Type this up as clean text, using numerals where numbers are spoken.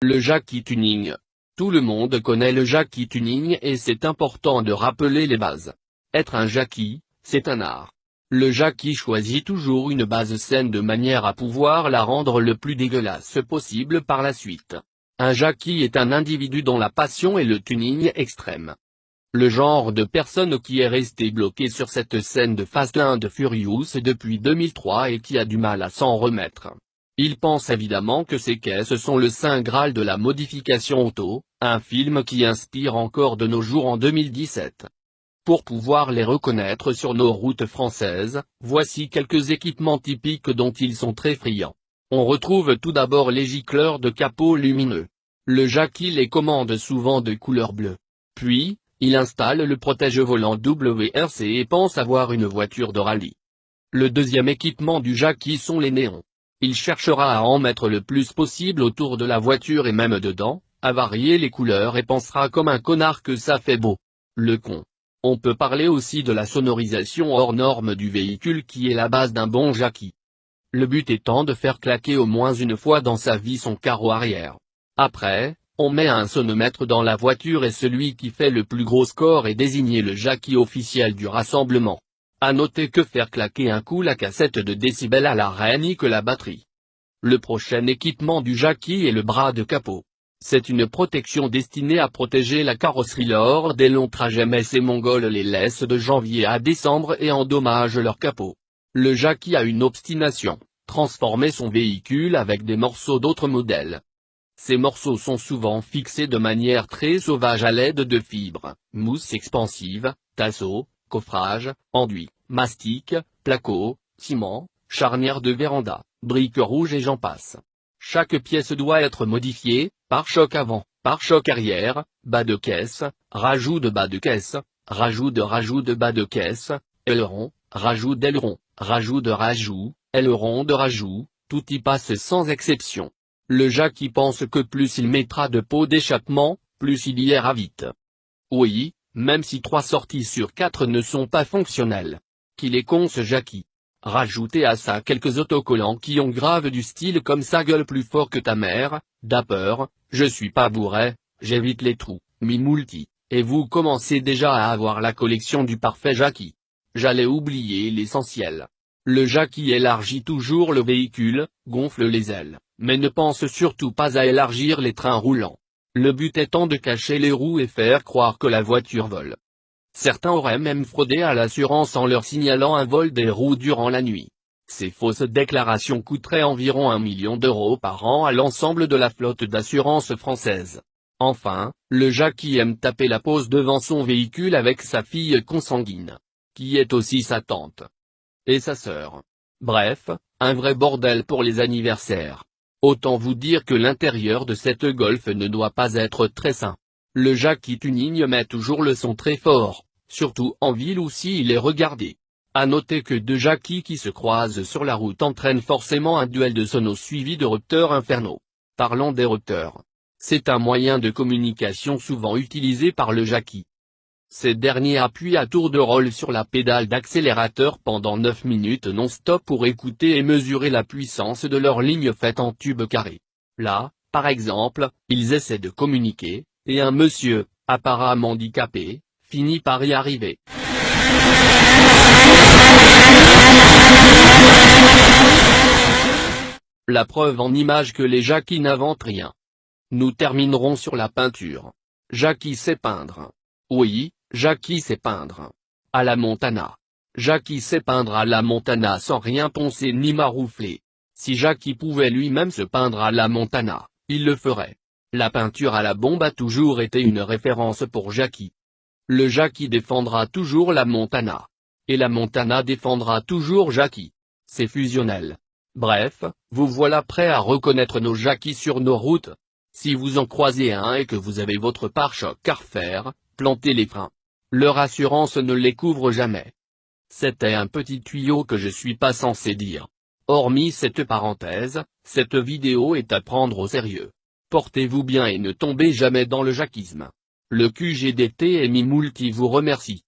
Le Jackie Tuning. Tout le monde connaît le Jackie Tuning et c'est important de rappeler les bases. Être un Jackie, c'est un art. Le Jackie choisit toujours une base saine de manière à pouvoir la rendre le plus dégueulasse possible par la suite. Un Jackie est un individu dont la passion est le tuning extrême. Le genre de personne qui est resté bloqué sur cette scène de Fast and Furious depuis 2003 et qui a du mal à s'en remettre. Il pense évidemment que ces caisses sont le saint graal de la modification auto, un film qui inspire encore de nos jours en 2017. Pour pouvoir les reconnaître sur nos routes françaises, voici quelques équipements typiques dont ils sont très friands. On retrouve tout d'abord les gicleurs de capot lumineux. Le Jackie les commande souvent de couleur bleue. Puis, il installe le protège-volant WRC et pense avoir une voiture de rallye. Le deuxième équipement du Jackie sont les néons. Il cherchera à en mettre le plus possible autour de la voiture et même dedans, à varier les couleurs et pensera comme un connard que ça fait beau. Le con. On peut parler aussi de la sonorisation hors norme du véhicule qui est la base d'un bon Jackie. Le but étant de faire claquer au moins une fois dans sa vie son carreau arrière. Après, on met un sonomètre dans la voiture et celui qui fait le plus gros score est désigné le Jackie officiel du rassemblement. À noter que faire claquer un coup la cassette de décibels à l'arrêt nique la batterie. Le prochain équipement du Jackie est le bras de capot. C'est une protection destinée à protéger la carrosserie lors des longs trajets mais ces Mongols les laissent de janvier à décembre et endommagent leur capot. Le Jackie a une obstination, transformer son véhicule avec des morceaux d'autres modèles. Ces morceaux sont souvent fixés de manière très sauvage à l'aide de fibres, mousse expansive, tasseaux, coffrage, enduit, mastic, placo, ciment, charnière de véranda, briques rouges et j'en passe. Chaque pièce doit être modifiée, pare-choc avant, pare-choc arrière, bas de caisse, rajout de bas de caisse, rajout de bas de caisse, aileron, rajout d'aileron, rajout de rajout, aileron de rajout, tout y passe sans exception. Le Jackie pense que plus il mettra de pots d'échappement, plus il y ira vite. Oui, même si 3 sorties sur 4 ne sont pas fonctionnelles. Qu'il est con ce Jackie. Rajoutez à ça quelques autocollants qui ont grave du style comme ça gueule plus fort que ta mère, Dapper, je suis pas bourré, j'évite les trous, mi-multi, et vous commencez déjà à avoir la collection du parfait Jackie. J'allais oublier l'essentiel. Le Jackie élargit toujours le véhicule, gonfle les ailes, mais ne pense surtout pas à élargir les trains roulants. Le but étant de cacher les roues et faire croire que la voiture vole. Certains auraient même fraudé à l'assurance en leur signalant un vol des roues durant la nuit. Ces fausses déclarations coûteraient environ 1 million d'euros par an à l'ensemble de la flotte d'assurance française. Enfin, le Jackie aime taper la pose devant son véhicule avec sa fille consanguine, qui est aussi sa tante. Et sa sœur. Bref, un vrai bordel pour les anniversaires. Autant vous dire que l'intérieur de cette Golf ne doit pas être très sain. Le Jackie Tuning met toujours le son très fort, surtout en ville ou s'il est regardé. À noter que 2 Jackies qui se croisent sur la route entraînent forcément un duel de sonos suivi de rupteurs infernaux. Parlons des rupteurs. C'est un moyen de communication souvent utilisé par le Jackie. Ces derniers appuient à tour de rôle sur la pédale d'accélérateur pendant 9 minutes non-stop pour écouter et mesurer la puissance de leur ligne faite en tube carré. Là, par exemple, ils essaient de communiquer, et un monsieur, apparemment handicapé, finit par y arriver. La preuve en image que les Jackies n'inventent rien. Nous terminerons sur la peinture. Jackie sait peindre. Oui, Jackie sait peindre. À la Montana. Jackie sait peindre à la Montana sans rien poncer ni maroufler. Si Jackie pouvait lui-même se peindre à la Montana, il le ferait. La peinture à la bombe a toujours été une référence pour Jackie. Le Jackie défendra toujours la Montana. Et la Montana défendra toujours Jackie. C'est fusionnel. Bref, vous voilà prêts à reconnaître nos Jackies sur nos routes. Si vous en croisez un et que vous avez votre pare-choc à refaire, plantez les freins. Leur assurance ne les couvre jamais. C'était un petit tuyau que je suis pas censé dire. Hormis cette parenthèse, cette vidéo est à prendre au sérieux. Portez-vous bien et ne tombez jamais dans le jackisme. Le QGDT et Mi-Multi vous remercie.